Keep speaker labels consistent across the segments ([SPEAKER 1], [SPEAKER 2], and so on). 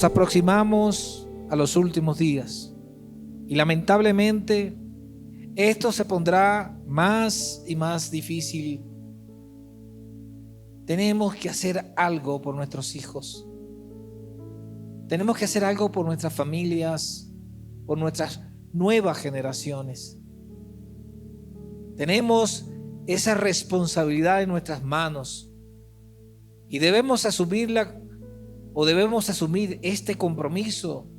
[SPEAKER 1] Nos aproximamos a los últimos días y lamentablemente esto se pondrá más y más difícil. Tenemos que hacer algo por nuestros hijos. Tenemos que hacer algo por nuestras familias, por nuestras nuevas generaciones. Tenemos esa responsabilidad en nuestras manos y debemos asumirla, o debemos asumir este compromiso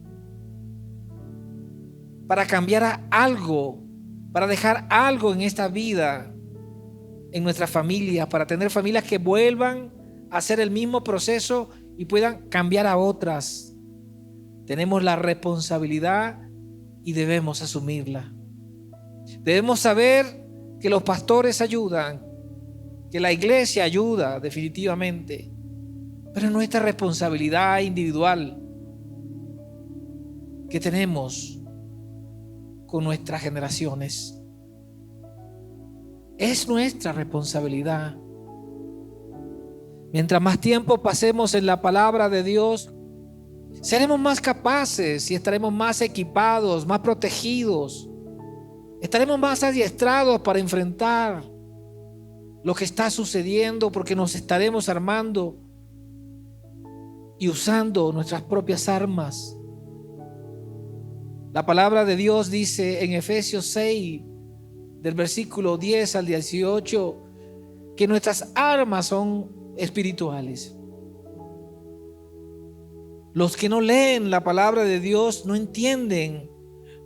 [SPEAKER 1] para cambiar algo, para dejar algo en esta vida, en nuestra familia, para tener familias que vuelvan a hacer el mismo proceso y puedan cambiar a otras. Tenemos la responsabilidad y debemos asumirla. Debemos saber que los pastores ayudan, que la iglesia ayuda definitivamente, pero es nuestra responsabilidad individual que tenemos con nuestras generaciones. Es nuestra responsabilidad. Mientras más tiempo pasemos en la palabra de Dios, seremos más capaces y estaremos más equipados, más protegidos. Estaremos más adiestrados para enfrentar lo que está sucediendo, porque nos estaremos armando y usando nuestras propias armas. La palabra de Dios dice en Efesios 6, del versículo 10 al 18, que nuestras armas son espirituales. Los que no leen la palabra de Dios no entienden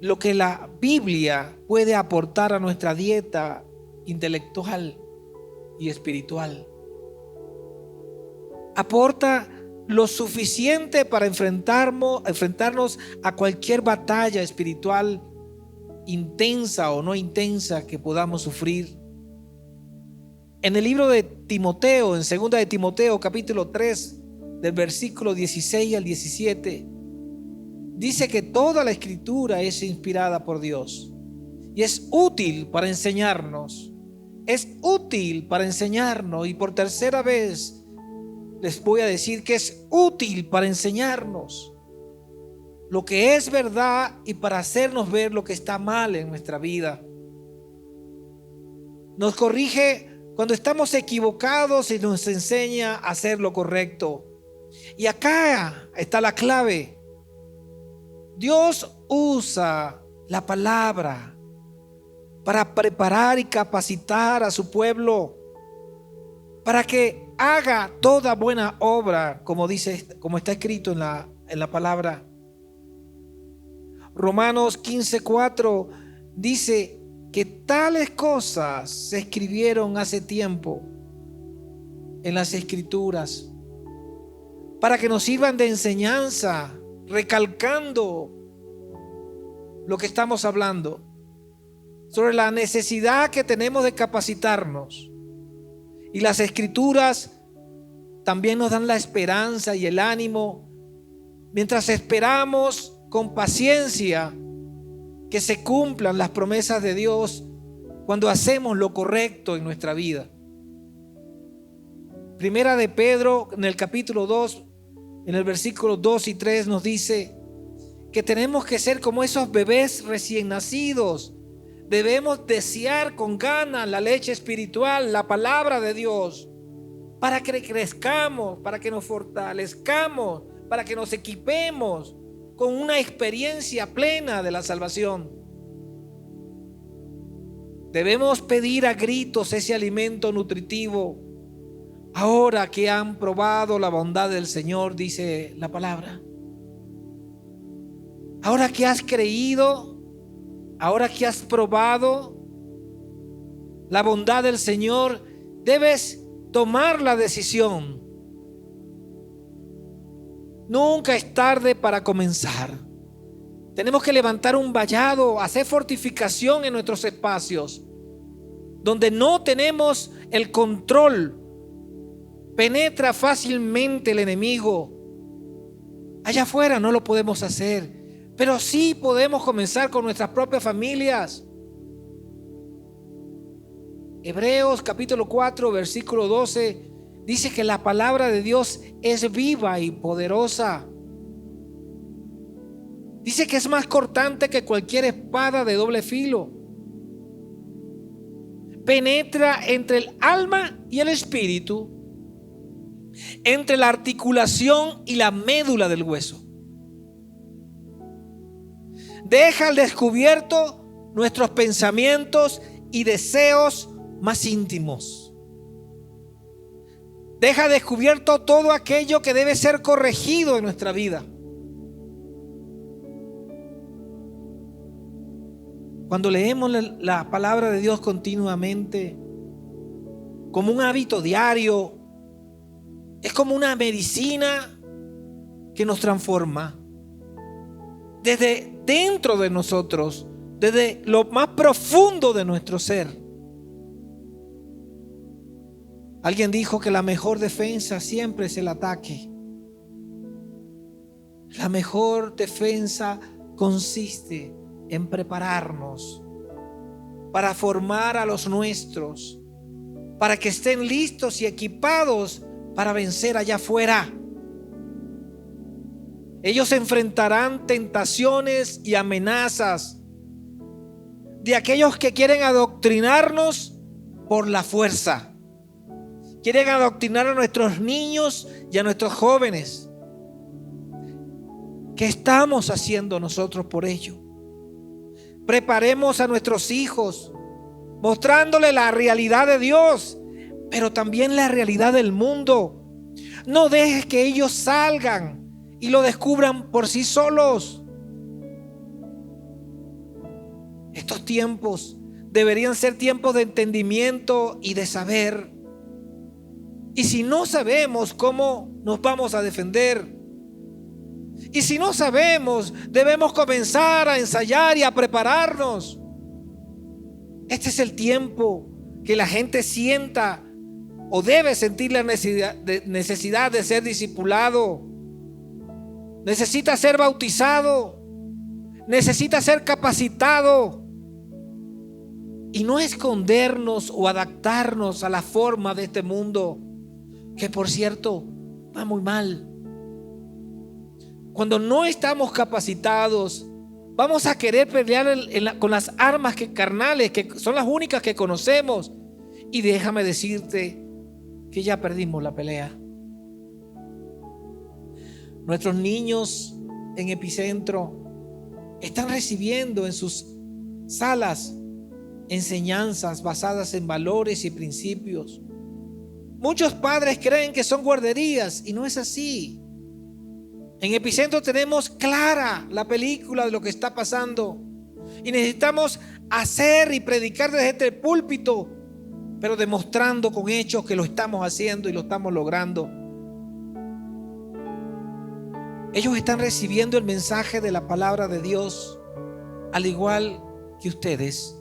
[SPEAKER 1] lo que la Biblia puede aportar a nuestra dieta intelectual y espiritual. Aporta lo suficiente para enfrentarnos a cualquier batalla espiritual, intensa o no intensa, que podamos sufrir. En el libro de Timoteo, en 2 de Timoteo capítulo 3, del versículo 16 al 17, dice que toda la escritura es inspirada por Dios y es útil para enseñarnos. Es útil para enseñarnos, y por tercera vez les voy a decir que es útil para enseñarnos lo que es verdad y para hacernos ver lo que está mal en nuestra vida. Nos corrige cuando estamos equivocados y nos enseña a hacer lo correcto. Y acá está la clave. Dios usa la palabra para preparar y capacitar a su pueblo para que haga toda buena obra, como está escrito en la palabra. Romanos 15:4 dice que tales cosas se escribieron hace tiempo en las escrituras para que nos sirvan de enseñanza, recalcando lo que estamos hablando sobre la necesidad que tenemos de capacitarnos. Y las escrituras también nos dan la esperanza y el ánimo mientras esperamos con paciencia que se cumplan las promesas de Dios cuando hacemos lo correcto en nuestra vida. Primera de Pedro, en el capítulo 2, en el versículo 2 y 3, nos dice que tenemos que ser como esos bebés recién nacidos. Debemos desear con ganas la leche espiritual, la palabra de Dios, para que crezcamos, para que nos fortalezcamos, para que nos equipemos con una experiencia plena de la salvación. Debemos pedir a gritos ese alimento nutritivo. Ahora que han probado la bondad del Señor, dice la palabra. Ahora que has creído, ahora que has probado la bondad del Señor, debes tomar la decisión. Nunca es tarde para comenzar. Tenemos que levantar un vallado, hacer fortificación en nuestros espacios donde no tenemos el control. Penetra fácilmente el enemigo. Allá afuera no lo podemos hacer, pero sí podemos comenzar con nuestras propias familias. Hebreos capítulo 4 versículo 12 dice que la palabra de Dios es viva y poderosa. Dice que es más cortante que cualquier espada de doble filo. Penetra entre el alma y el espíritu, entre la articulación y la médula del hueso. Deja al descubierto nuestros pensamientos y deseos más íntimos. Deja descubierto todo aquello que debe ser corregido en nuestra vida. Cuando leemos la palabra de Dios continuamente, como un hábito diario, es como una medicina que nos transforma desde dentro de nosotros, desde lo más profundo de nuestro ser. Alguien dijo que la mejor defensa siempre es el ataque. La mejor defensa consiste en prepararnos para formar a los nuestros, para que estén listos y equipados para vencer allá afuera. Ellos enfrentarán tentaciones y amenazas de aquellos que quieren adoctrinarnos por la fuerza. Quieren adoctrinar a nuestros niños y a nuestros jóvenes. ¿Qué estamos haciendo nosotros por ello? Preparemos a nuestros hijos, mostrándoles la realidad de Dios, pero también la realidad del mundo. No dejes que ellos salgan y lo descubran por sí solos. Estos tiempos deberían ser tiempos de entendimiento y de saber. Y si no sabemos cómo nos vamos a defender, y si no sabemos, debemos comenzar a ensayar y a prepararnos. Este es el tiempo que la gente sienta o debe sentir la necesidad de ser discipulado. Necesita ser bautizado. Necesita ser capacitado. Y no escondernos o adaptarnos a la forma de este mundo, que por cierto va muy mal. Cuando no estamos capacitados, vamos a querer pelear con las armas carnales, que son las únicas que conocemos. Y déjame decirte que ya perdimos la pelea. Nuestros niños en Epicentro están recibiendo en sus salas enseñanzas basadas en valores y principios. Muchos padres creen que son guarderías y no es así. En Epicentro tenemos clara la película de lo que está pasando y necesitamos hacer y predicar desde el púlpito, pero demostrando con hechos que lo estamos haciendo y lo estamos logrando. Ellos están recibiendo el mensaje de la palabra de Dios, al igual que ustedes.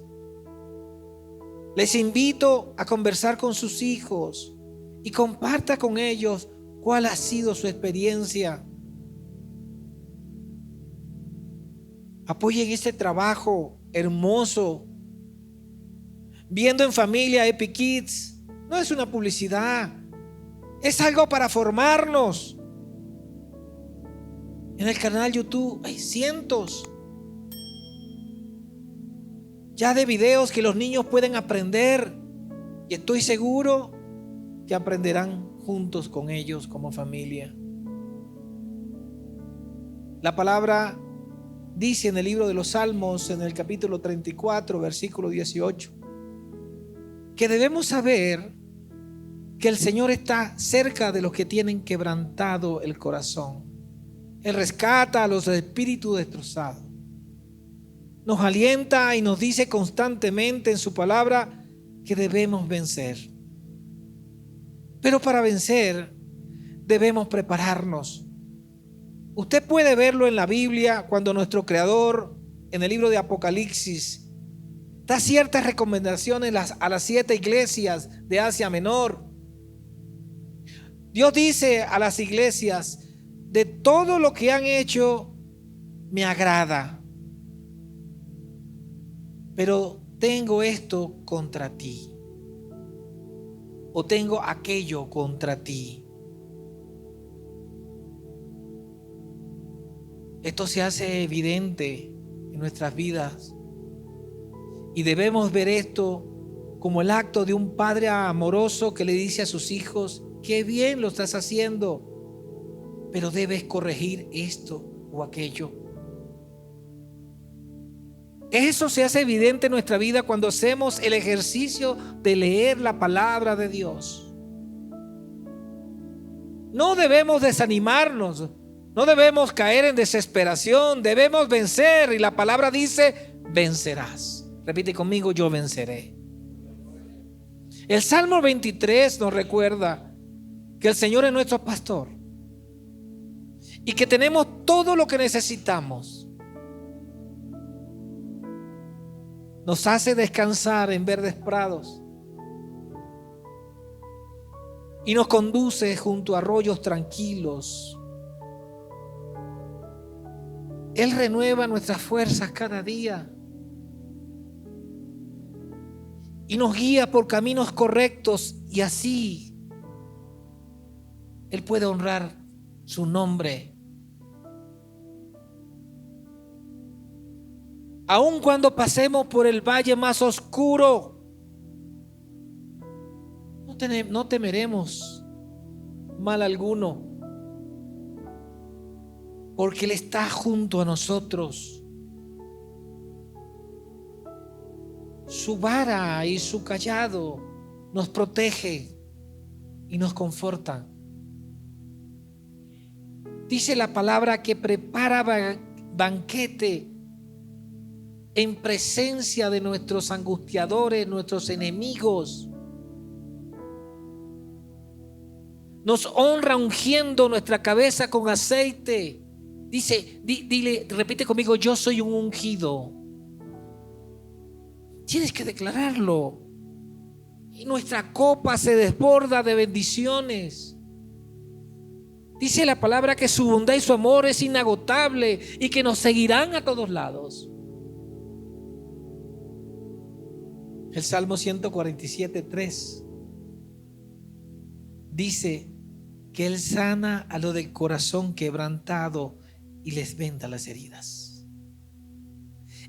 [SPEAKER 1] Les invito a conversar con sus hijos y comparta con ellos cuál ha sido su experiencia. Apoyen este trabajo hermoso. Viendo en familia Epic Kids no es una publicidad, es algo para formarnos. En el canal YouTube hay cientos ya de videos que los niños pueden aprender, y estoy seguro que aprenderán juntos con ellos como familia. La palabra dice en el libro de los Salmos, en el capítulo 34, versículo 18, que debemos saber que el Señor está cerca de los que tienen quebrantado el corazón. Él rescata a los espíritus destrozados. Nos alienta y nos dice constantemente en su palabra que debemos vencer. Pero para vencer debemos prepararnos. Usted puede verlo en la Biblia cuando nuestro Creador, en el libro de Apocalipsis, da ciertas recomendaciones a las 7 iglesias de Asia Menor. Dios dice a las iglesias: de todo lo que han hecho me agrada, pero tengo esto contra ti, o tengo aquello contra ti. Esto se hace evidente en nuestras vidas y debemos ver esto como el acto de un padre amoroso que le dice a sus hijos: qué bien lo estás haciendo, pero debes corregir esto o aquello. Eso se hace evidente en nuestra vida cuando hacemos el ejercicio de leer la palabra de Dios. No debemos desanimarnos, no debemos caer en desesperación, debemos vencer, y la palabra dice: vencerás. Repite conmigo: yo venceré. El Salmo 23 nos recuerda que el Señor es nuestro pastor y que tenemos todo lo que necesitamos. Nos hace descansar en verdes prados y nos conduce junto a arroyos tranquilos. Él renueva nuestras fuerzas cada día y nos guía por caminos correctos, y así Él puede honrar su nombre. Aun cuando pasemos por el valle más oscuro, no temeremos mal alguno, porque Él está junto a nosotros. Su vara y su cayado nos protege y nos conforta. Dice la palabra que prepara banquete en presencia de nuestros angustiadores, nuestros enemigos. Nos honra ungiendo nuestra cabeza con aceite. Dice, dile, repite conmigo: yo soy un ungido. Tienes que declararlo. Y nuestra copa se desborda de bendiciones. Dice la palabra que su bondad y su amor es inagotable y que nos seguirán a todos lados. El Salmo 147:3 dice que Él sana a lo del corazón quebrantado y les venda las heridas.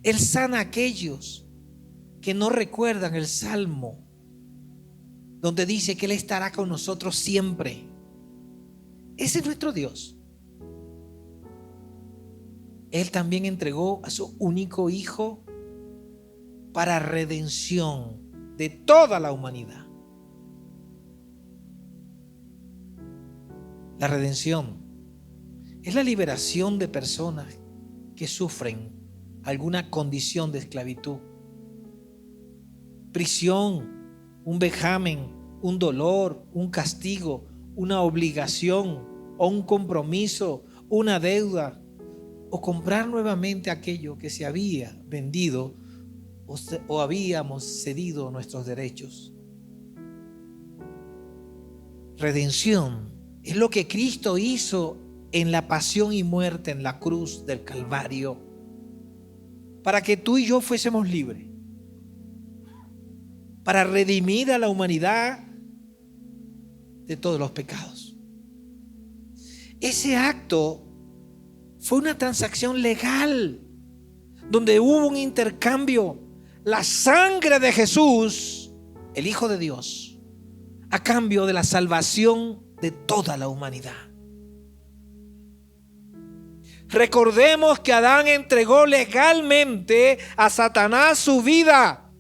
[SPEAKER 1] Él sana a aquellos que no recuerdan el Salmo donde dice que Él estará con nosotros siempre. Ese es nuestro Dios. Él también entregó a su único Hijo para redención de toda la humanidad. La redención es la liberación de personas que sufren alguna condición de esclavitud, prisión, un vejamen, un dolor, un castigo, una obligación o un compromiso, una deuda, o comprar nuevamente aquello que se había vendido o habíamos cedido nuestros derechos. Redención es lo que Cristo hizo en la pasión y muerte en la cruz del Calvario, para que tú y yo fuésemos libres, para redimir a la humanidad de todos los pecados. Ese acto fue una transacción legal, donde hubo un intercambio. La sangre de Jesús, el Hijo de Dios, a cambio de la salvación de toda la humanidad. Recordemos que Adán entregó legalmente a Satanás su vida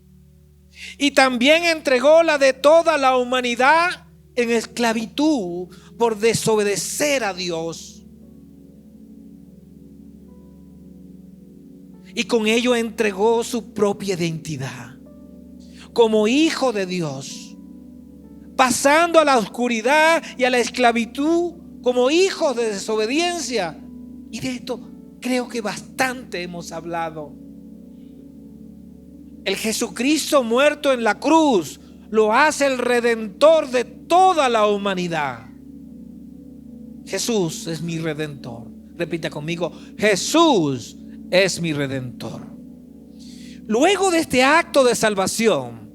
[SPEAKER 1] y también entregó la de toda la humanidad en esclavitud por desobedecer a Dios. Y con ello entregó su propia identidad como hijo de Dios, pasando a la oscuridad y a la esclavitud como hijos de desobediencia. Y de esto creo que bastante hemos hablado. El Jesucristo muerto en la cruz lo hace el redentor de toda la humanidad. Jesús es mi redentor. Repita conmigo: Jesús es mi redentor. Luego de este acto de salvación,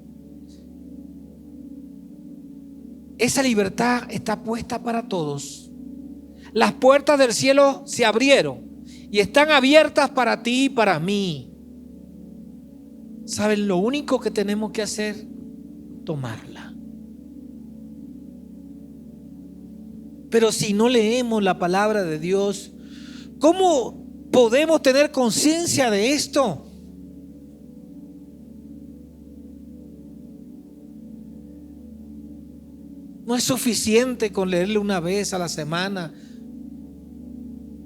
[SPEAKER 1] esa libertad está puesta para todos. Las puertas del cielo se abrieron y están abiertas para ti y para mí. ¿Saben? Lo único que tenemos que hacer, tomarla. Pero si no leemos la palabra de Dios, ¿cómo podemos tener conciencia de esto? No es suficiente con leerle una vez a la semana.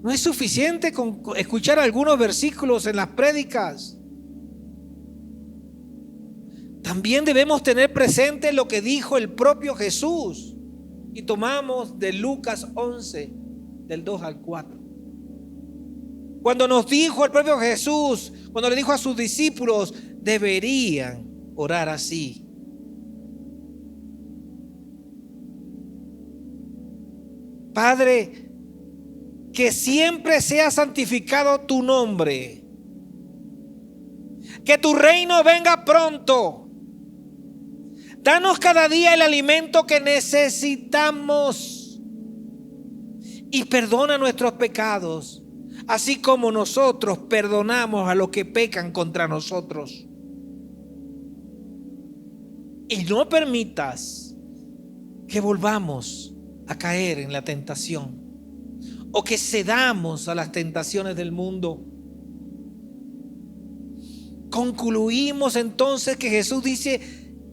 [SPEAKER 1] No es suficiente con escuchar algunos versículos en las prédicas. También debemos tener presente lo que dijo el propio Jesús. Y tomamos de Lucas 11, del 2 al 4. Cuando nos dijo el propio Jesús, cuando le dijo a sus discípulos, deberían orar así. Padre, que siempre sea santificado tu nombre. Que tu reino venga pronto. Danos cada día el alimento que necesitamos. Y perdona nuestros pecados, así como nosotros perdonamos a los que pecan contra nosotros. Y no permitas que volvamos a caer en la tentación, o que cedamos a las tentaciones del mundo. Concluimos entonces que Jesús dice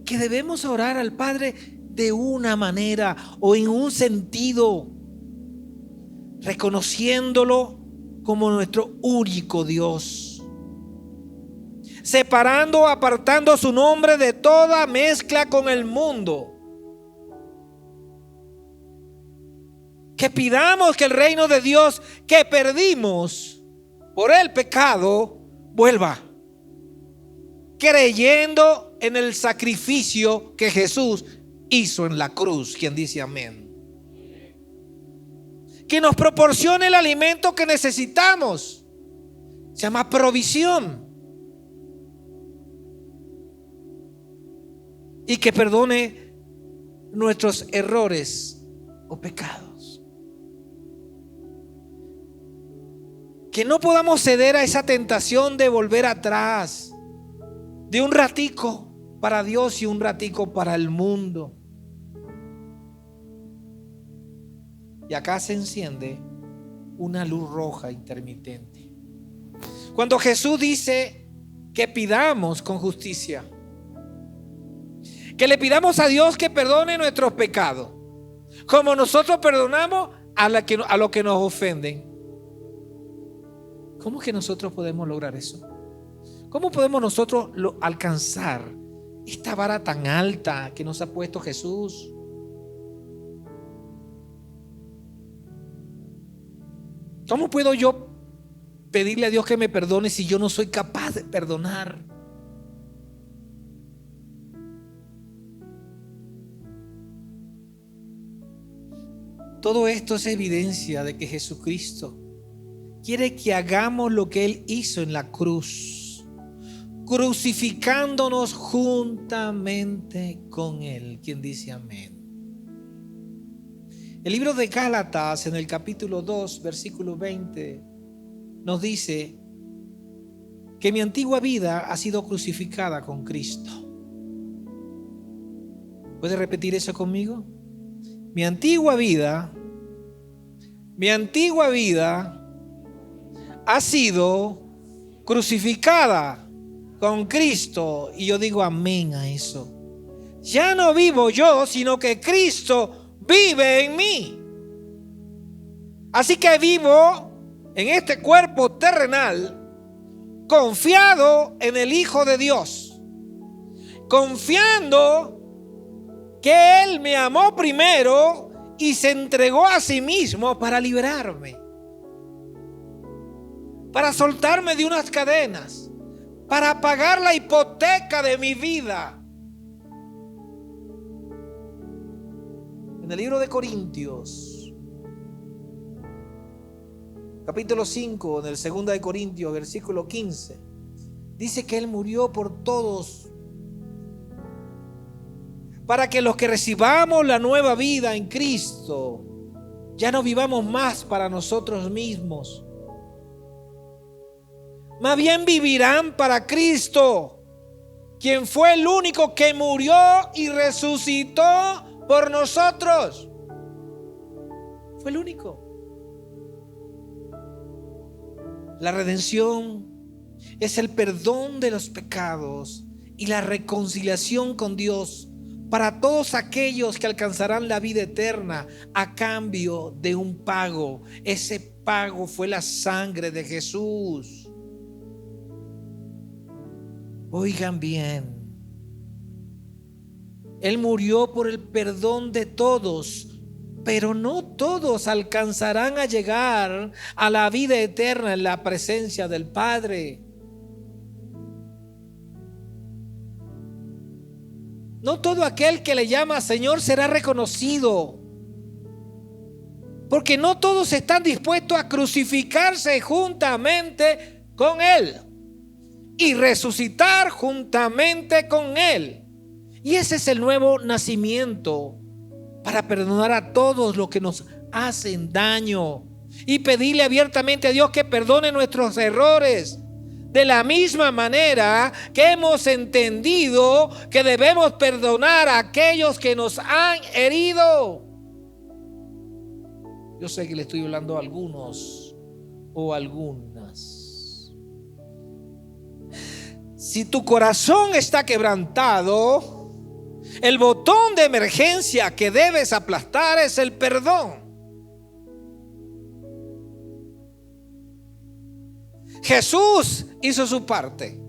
[SPEAKER 1] que debemos orar al Padre de una manera o en un sentido, reconociéndolo como nuestro único Dios, separando, apartando su nombre de toda mezcla con el mundo. Que pidamos que el reino de Dios que perdimos por el pecado vuelva, creyendo en el sacrificio que Jesús hizo en la cruz. Quien dice amén. Que nos proporcione el alimento que necesitamos. Se llama provisión. Y que perdone nuestros errores o pecados. Que no podamos ceder a esa tentación de volver atrás, de un ratico para Dios y un ratico para el mundo. Y acá se enciende una luz roja intermitente. Cuando Jesús dice que pidamos con justicia, que le pidamos a Dios que perdone nuestros pecados, como nosotros perdonamos a los que nos ofenden. ¿Cómo que nosotros podemos lograr eso? ¿Cómo podemos nosotros alcanzar esta vara tan alta que nos ha puesto Jesús? ¿Cómo puedo yo pedirle a Dios que me perdone si yo no soy capaz de perdonar? Todo esto es evidencia de que Jesucristo quiere que hagamos lo que Él hizo en la cruz, crucificándonos juntamente con Él. ¿Quién dice amén? El libro de Gálatas, en el capítulo 2, versículo 20, nos dice que mi antigua vida ha sido crucificada con Cristo. ¿Puede repetir eso conmigo? Mi antigua vida ha sido crucificada con Cristo. Y yo digo amén a eso. Ya no vivo yo, sino que Cristo vive en mí. Así que vivo en este cuerpo terrenal confiado en el Hijo de Dios, confiando que Él me amó primero y se entregó a sí mismo para liberarme, para soltarme de unas cadenas, para pagar la hipoteca de mi vida. En el libro de Corintios, capítulo 5, en el 2 de Corintios, versículo 15, dice que Él murió por todos, para que los que recibamos la nueva vida en Cristo, ya no vivamos más para nosotros mismos, más bien vivirán para Cristo, quien fue el único que murió y resucitó por nosotros. Fue el único. La redención es el perdón de los pecados y la reconciliación con Dios para todos aquellos que alcanzarán la vida eterna a cambio de un pago. Ese pago fue la sangre de Jesús. Oigan bien, Él murió por el perdón de todos, pero no todos alcanzarán a llegar a la vida eterna en la presencia del Padre. No todo aquel que le llama Señor será reconocido, porque no todos están dispuestos a crucificarse juntamente con Él y resucitar juntamente con Él. Y ese es el nuevo nacimiento, para perdonar a todos los que nos hacen daño y pedirle abiertamente a Dios que perdone nuestros errores. De la misma manera que hemos entendido que debemos perdonar a aquellos que nos han herido. Yo sé que le estoy hablando a algunos o algunas. Si tu corazón está quebrantado, el botón de emergencia que debes aplastar es el perdón. Jesús hizo su parte.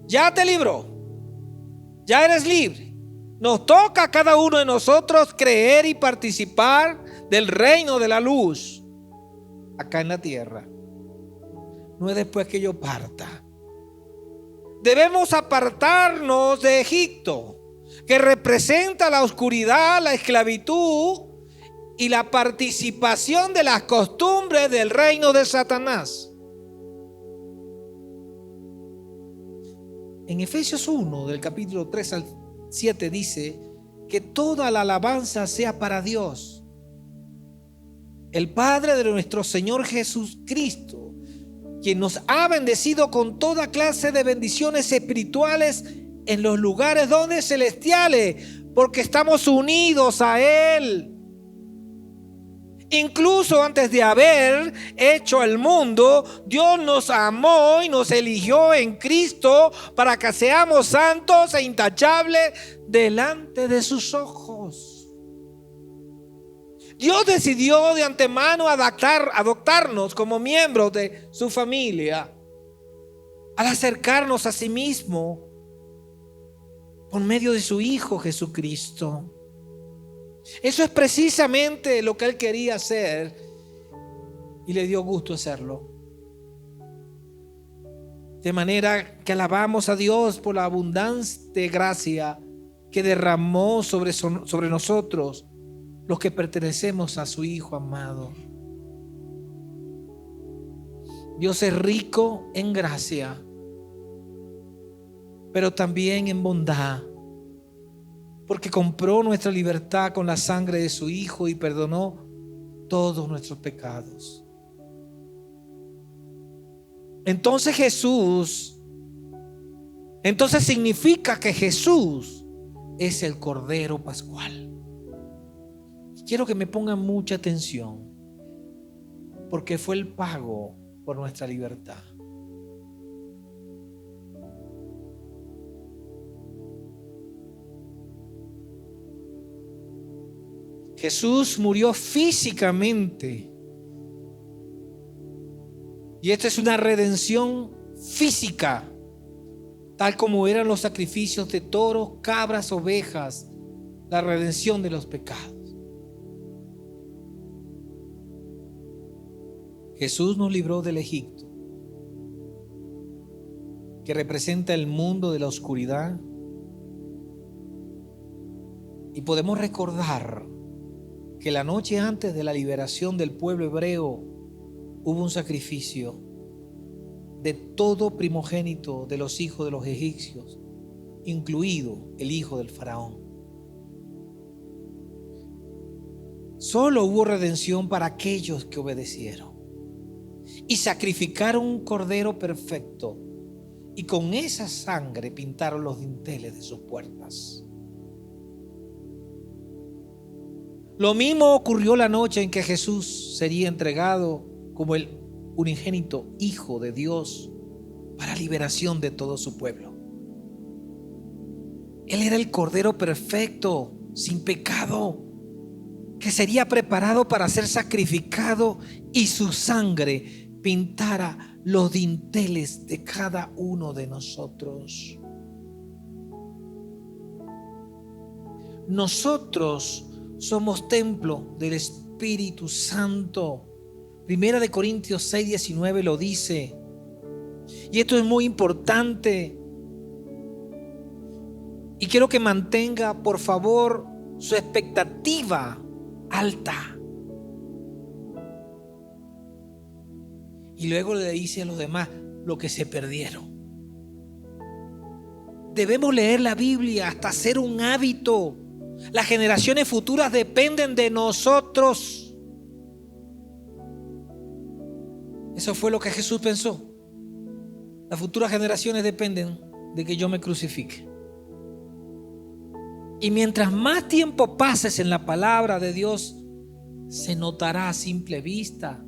[SPEAKER 1] Ya te libró. Ya eres libre. Nos toca a cada uno de nosotros creer y participar del reino de la luz acá en la tierra. No es después que yo parta. Debemos apartarnos de Egipto, que representa la oscuridad, la esclavitud y la participación de las costumbres del reino de Satanás. En Efesios 1, del capítulo 3 al 7 dice que toda la alabanza sea para Dios, el Padre de nuestro Señor Jesucristo, quien nos ha bendecido con toda clase de bendiciones espirituales en los lugares donde celestiales, porque estamos unidos a Él. Incluso antes de haber hecho el mundo, Dios nos amó y nos eligió en Cristo para que seamos santos e intachables delante de sus ojos. Dios decidió de antemano adoptarnos como miembros de su familia al acercarnos a sí mismo por medio de su Hijo Jesucristo. Eso es precisamente lo que Él quería hacer y le dio gusto hacerlo. De manera que alabamos a Dios por la abundante gracia que derramó sobre nosotros, los que pertenecemos a su Hijo amado. Dios es rico en gracia, pero también en bondad, porque compró nuestra libertad con la sangre de su Hijo y perdonó todos nuestros pecados. Entonces significa que Jesús es el Cordero Pascual. Quiero que me pongan mucha atención, porque fue el pago por nuestra libertad. Jesús murió físicamente. Y esta es una redención física, tal como eran los sacrificios de toros, cabras, ovejas, la redención de los pecados. Jesús nos libró del Egipto, que representa el mundo de la oscuridad. Y podemos recordar que la noche antes de la liberación del pueblo hebreo hubo un sacrificio de todo primogénito de los hijos de los egipcios, incluido el hijo del faraón. Solo hubo redención para aquellos que obedecieron. y sacrificaron un cordero perfecto, y con esa sangre pintaron los dinteles de sus puertas. Lo mismo ocurrió la noche en que Jesús sería entregado como el unigénito Hijo de Dios para liberación de todo su pueblo. Él era el cordero perfecto, sin pecado, que sería preparado para ser sacrificado, y su sangre pintara los dinteles de cada uno de nosotros. Nosotros somos templo del Espíritu Santo. Primera de Corintios 6:19 lo dice. Y esto es muy importante. Y quiero que mantenga, por favor, su expectativa alta. Y luego le dice a los demás lo que se perdieron. Debemos leer la Biblia hasta hacer un hábito. Las generaciones futuras dependen de nosotros. Eso fue lo que Jesús pensó. Las futuras generaciones dependen de que yo me crucifique. Y mientras más tiempo pases en la palabra de Dios, se notará a simple vista.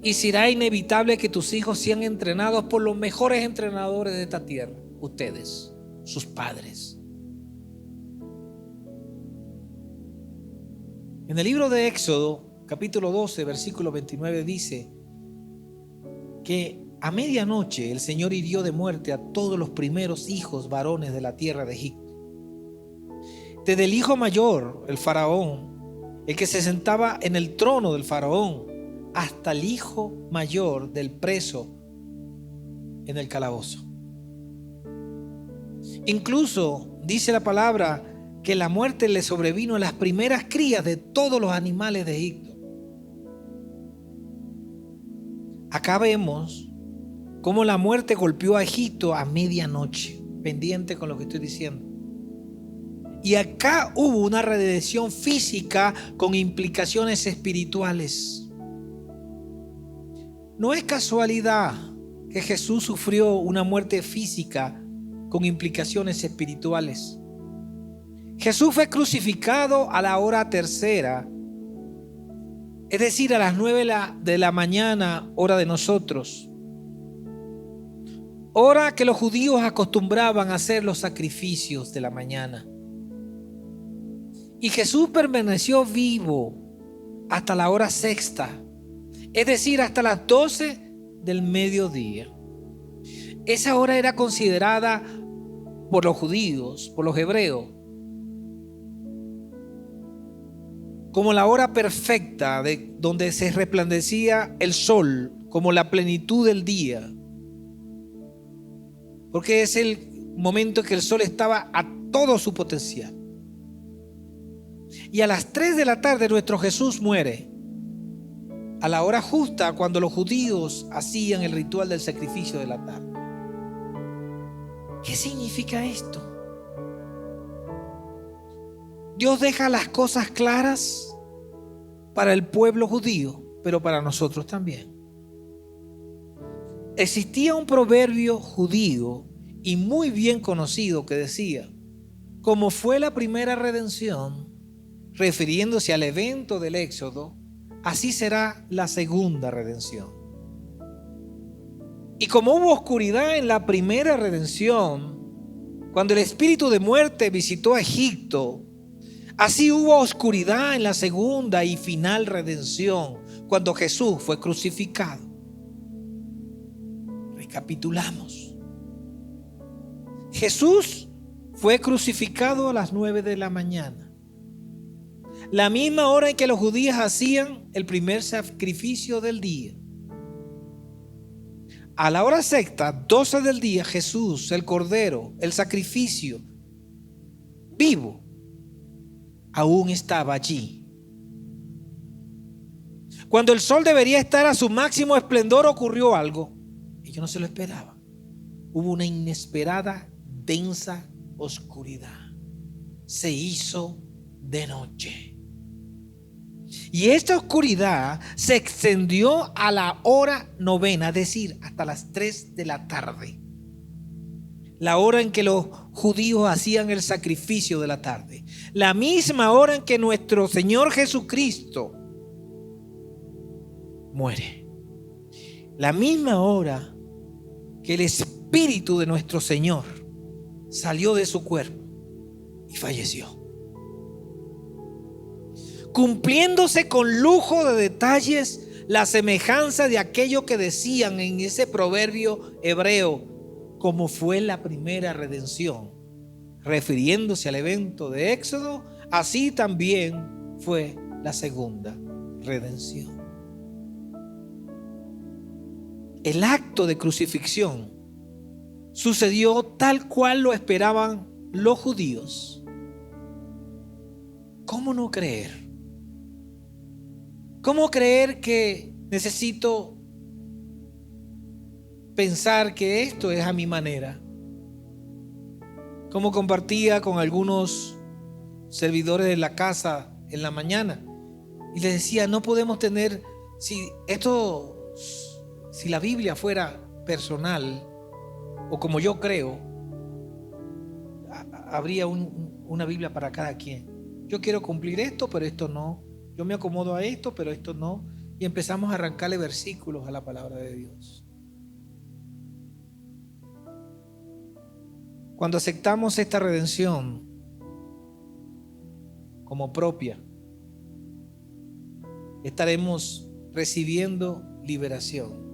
[SPEAKER 1] Y será inevitable que tus hijos sean entrenados por los mejores entrenadores de esta tierra. Ustedes, sus padres. En el libro de Éxodo, capítulo 12, versículo 29, dice que a medianoche el Señor hirió de muerte a todos los primeros hijos varones de la tierra de Egipto. Desde el hijo mayor, el faraón, el que se sentaba en el trono del faraón, hasta el hijo mayor del preso en el calabozo. Incluso dice la palabra que la muerte le sobrevino a las primeras crías de todos los animales de Egipto. Acá vemos cómo la muerte golpeó a Egipto a medianoche, pendiente con lo que estoy diciendo. Y acá hubo una redención física con implicaciones espirituales. No es casualidad que Jesús sufrió una muerte física con implicaciones espirituales. Jesús fue crucificado a la hora tercera, es decir, a las 9 de la mañana, hora de nosotros. Hora que los judíos acostumbraban a hacer los sacrificios de la mañana. Y Jesús permaneció vivo hasta la hora sexta, es decir, hasta las 12 del mediodía. Esa hora era considerada por los judíos, por los hebreos, como la hora perfecta donde se resplandecía el sol, como la plenitud del día. Porque es el momento en que el sol estaba a todo su potencial. Y a las 3 de la tarde nuestro Jesús muere, a la hora justa, cuando los judíos hacían el ritual del sacrificio de la tarde. ¿Qué significa esto? Dios deja las cosas claras para el pueblo judío, pero para nosotros también. Existía un proverbio judío y muy bien conocido que decía: como fue la primera redención, refiriéndose al evento del Éxodo, así será la segunda redención. Y como hubo oscuridad en la primera redención, cuando el espíritu de muerte visitó a Egipto, así hubo oscuridad en la segunda y final redención, cuando Jesús fue crucificado. Recapitulamos. Jesús fue crucificado a las 9 de la mañana. La misma hora en que los judíos hacían el primer sacrificio del día. A la hora sexta, 12 del día, Jesús, el Cordero, el sacrificio vivo, aún estaba allí. Cuando el sol debería estar a su máximo esplendor, ocurrió algo. Ellos no se lo esperaban. Hubo una inesperada, densa oscuridad. Se hizo de noche. Y esta oscuridad se extendió a la hora novena, es decir, hasta las 3 de la tarde. La hora en que los judíos hacían el sacrificio de la tarde. La misma hora en que nuestro Señor Jesucristo muere. La misma hora que el Espíritu de nuestro Señor salió de su cuerpo y falleció. Cumpliéndose con lujo de detalles la semejanza de aquello que decían en ese proverbio hebreo, como fue la primera redención, refiriéndose al evento de Éxodo, así también fue la segunda redención. El acto de crucifixión sucedió tal cual lo esperaban los judíos. ¿Cómo no creer? ¿Cómo creer que necesito pensar que esto es a mi manera? Como compartía con algunos servidores de la casa en la mañana y les decía, no podemos tener, si la Biblia fuera personal o como yo creo, habría una Biblia para cada quien. Yo quiero cumplir esto, pero esto no. Yo me acomodo a esto, pero esto no. Y empezamos a arrancarle versículos a la palabra de Dios. Cuando aceptamos esta redención como propia, estaremos recibiendo liberación.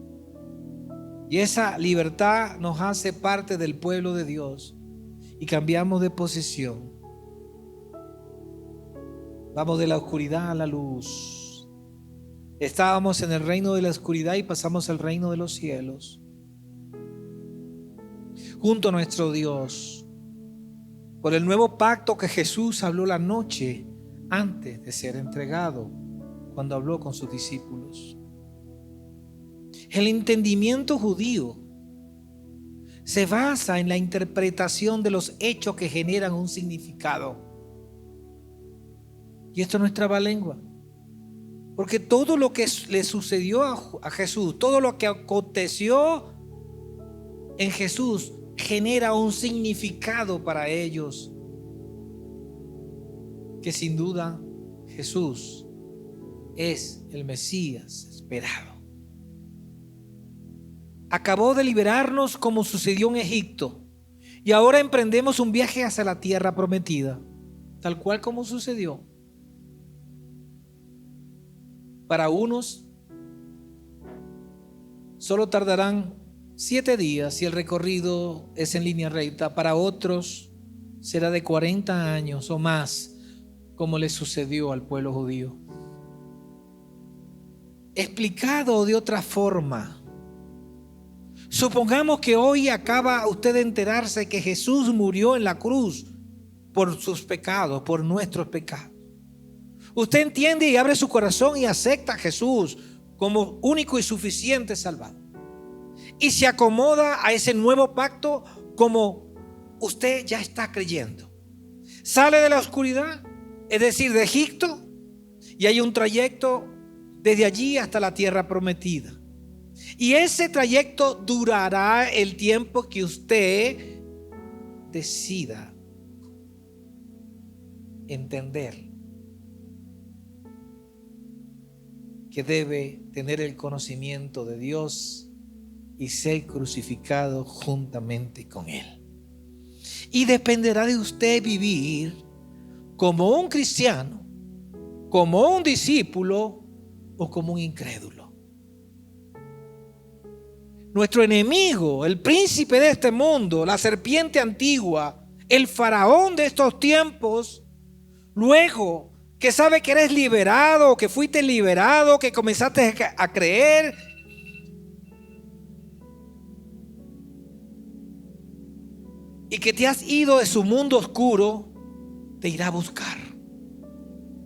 [SPEAKER 1] Y esa libertad nos hace parte del pueblo de Dios y cambiamos de posición. Vamos de la oscuridad a la luz. Estábamos en el reino de la oscuridad y pasamos al reino de los cielos. Junto a nuestro Dios, por el nuevo pacto que Jesús habló la noche antes de ser entregado, cuando habló con sus discípulos. El entendimiento judío se basa en la interpretación de los hechos que generan un significado. Y esto no es trabalengua, porque todo lo que le sucedió a Jesús, todo lo que aconteció en Jesús genera un significado para ellos, que sin duda Jesús es el Mesías esperado. Acabó de liberarnos como sucedió en Egipto y ahora emprendemos un viaje hacia la tierra prometida, tal cual como sucedió. Para unos solo tardarán 7 días si el recorrido es en línea recta. Para otros será de 40 años o más, como le sucedió al pueblo judío. Explicado de otra forma, supongamos que hoy acaba usted de enterarse que Jesús murió en la cruz por sus pecados, por nuestros pecados. Usted entiende y abre su corazón y acepta a Jesús como único y suficiente Salvador. Y se acomoda a ese nuevo pacto como usted ya está creyendo. Sale de la oscuridad, es decir, de Egipto, y hay un trayecto desde allí hasta la tierra prometida. Y ese trayecto durará el tiempo que usted decida entender que debe tener el conocimiento de Dios y ser crucificado juntamente con Él. Y dependerá de usted vivir como un cristiano, como un discípulo o como un incrédulo. Nuestro enemigo, el príncipe de este mundo, la serpiente antigua, el faraón de estos tiempos, luego que sabe que eres liberado, que fuiste liberado, que comenzaste a creer, y que te has ido de su mundo oscuro, te irá a buscar.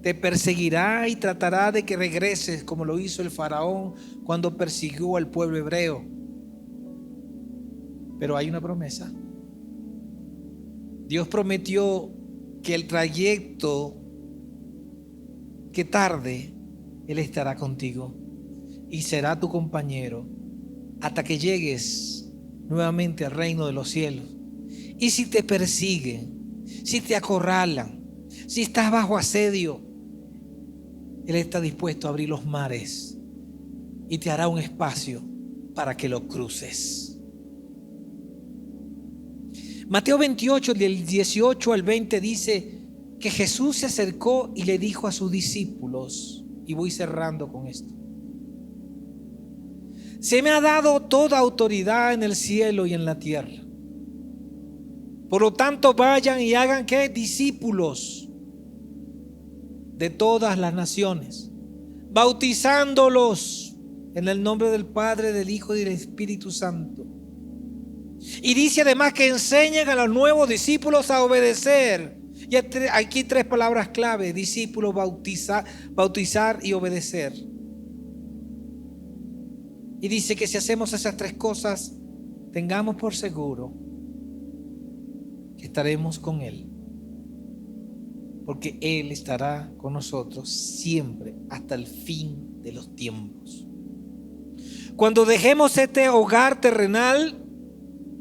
[SPEAKER 1] Te perseguirá y tratará de que regreses como lo hizo el faraón cuando persiguió al pueblo hebreo. Pero hay una promesa. Dios prometió que el trayecto que tarde Él estará contigo y será tu compañero hasta que llegues nuevamente al reino de los cielos. Y si te persiguen, si te acorralan, si estás bajo asedio, Él está dispuesto a abrir los mares y te hará un espacio para que lo cruces. Mateo 28, del 18 al 20 dice que Jesús se acercó y le dijo a sus discípulos, y voy cerrando con esto: se me ha dado toda autoridad en el cielo y en la tierra. Por lo tanto, vayan y hagan ¿qué? Discípulos de todas las naciones, bautizándolos en el nombre del Padre, del Hijo y del Espíritu Santo. Y dice además que enseñen a los nuevos discípulos a obedecer. Y aquí 3 palabras clave: discípulos, bautizar y obedecer. Y dice que si hacemos esas 3 cosas, tengamos por seguro que estaremos con Él, porque Él estará con nosotros siempre hasta el fin de los tiempos. Cuando dejemos este hogar terrenal,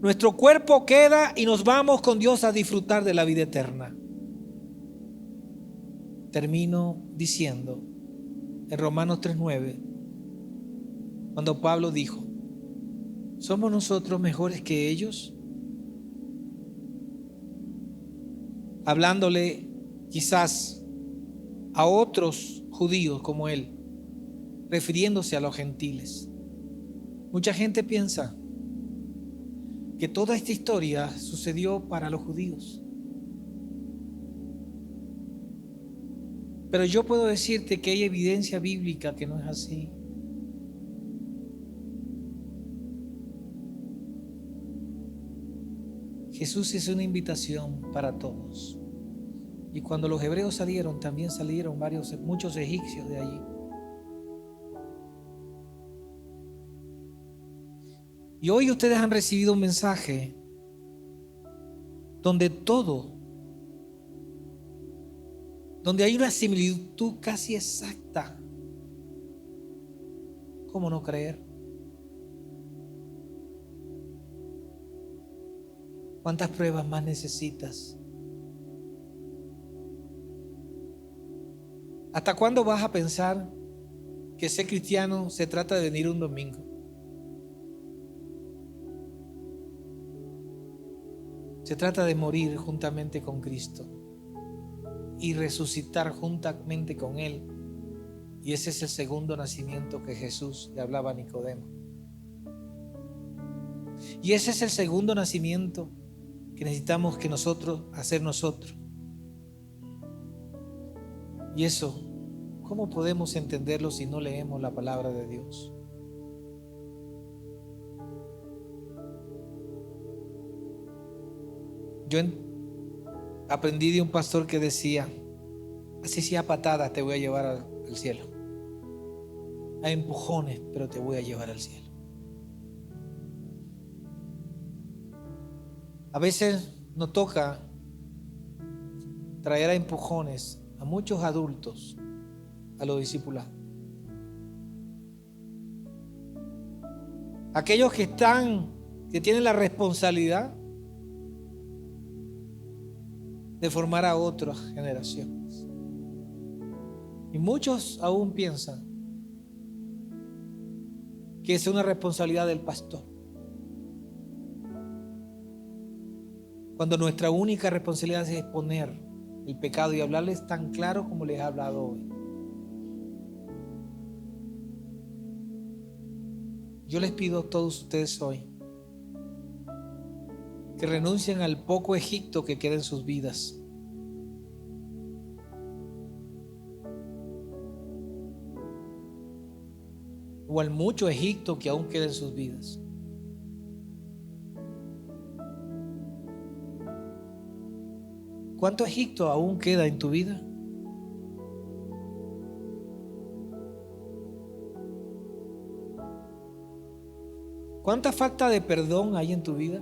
[SPEAKER 1] nuestro cuerpo queda y nos vamos con Dios a disfrutar de la vida eterna. Termino diciendo en Romanos 3:9, cuando Pablo dijo: ¿somos nosotros mejores que ellos? Hablándole quizás a otros judíos como él, refiriéndose a los gentiles. Mucha gente piensa que toda esta historia sucedió para los judíos. Pero yo puedo decirte que hay evidencia bíblica que no es así. Jesús es una invitación para todos. Y cuando los hebreos salieron, también salieron muchos egipcios de allí. Y hoy ustedes han recibido un mensaje donde hay una similitud casi exacta. ¿Cómo no creer? ¿Cuántas pruebas más necesitas? ¿Hasta cuándo vas a pensar que ser cristiano se trata de venir un domingo? Se trata de morir juntamente con Cristo y resucitar juntamente con Él. Y ese es el segundo nacimiento que Jesús le hablaba a Nicodemo. Y ese es el segundo nacimiento que necesitamos hacer nosotros. Y eso, ¿cómo podemos entenderlo si no leemos la palabra de Dios? Yo aprendí de un pastor que decía: así sea a patadas te voy a llevar al cielo, a empujones, pero te voy a llevar al cielo. A veces nos toca traer a empujones a muchos adultos a los discipulados. Aquellos que tienen la responsabilidad de formar a otras generaciones. Y muchos aún piensan que es una responsabilidad del pastor, cuando nuestra única responsabilidad es exponer el pecado y hablarles tan claro como les he hablado hoy. Yo les pido a todos ustedes hoy que renuncien al poco Egipto que queda en sus vidas. O al mucho Egipto que aún queda en sus vidas. ¿Cuánto Egipto aún queda en tu vida? ¿Cuánta falta de perdón hay en tu vida?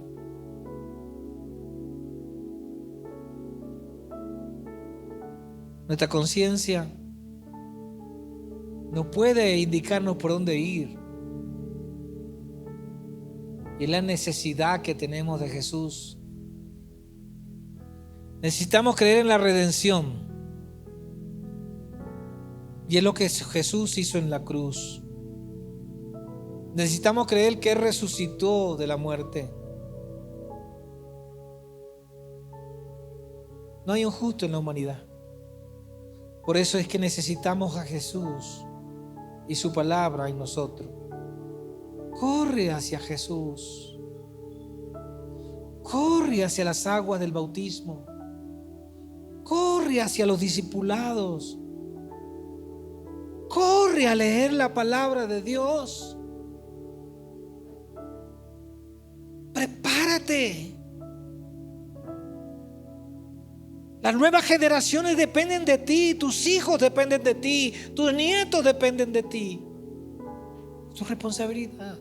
[SPEAKER 1] Nuestra conciencia no puede indicarnos por dónde ir. Y es la necesidad que tenemos de Jesús. Necesitamos creer en la redención. Y es lo que Jesús hizo en la cruz. Necesitamos creer que Él resucitó de la muerte. No hay un justo en la humanidad. Por eso es que necesitamos a Jesús y su palabra en nosotros. Corre hacia Jesús. Corre hacia las aguas del bautismo. Corre hacia los discipulados. Corre a leer la palabra de Dios. Prepárate. Las nuevas generaciones dependen de ti, tus hijos dependen de ti, tus nietos dependen de ti. Es tu responsabilidad.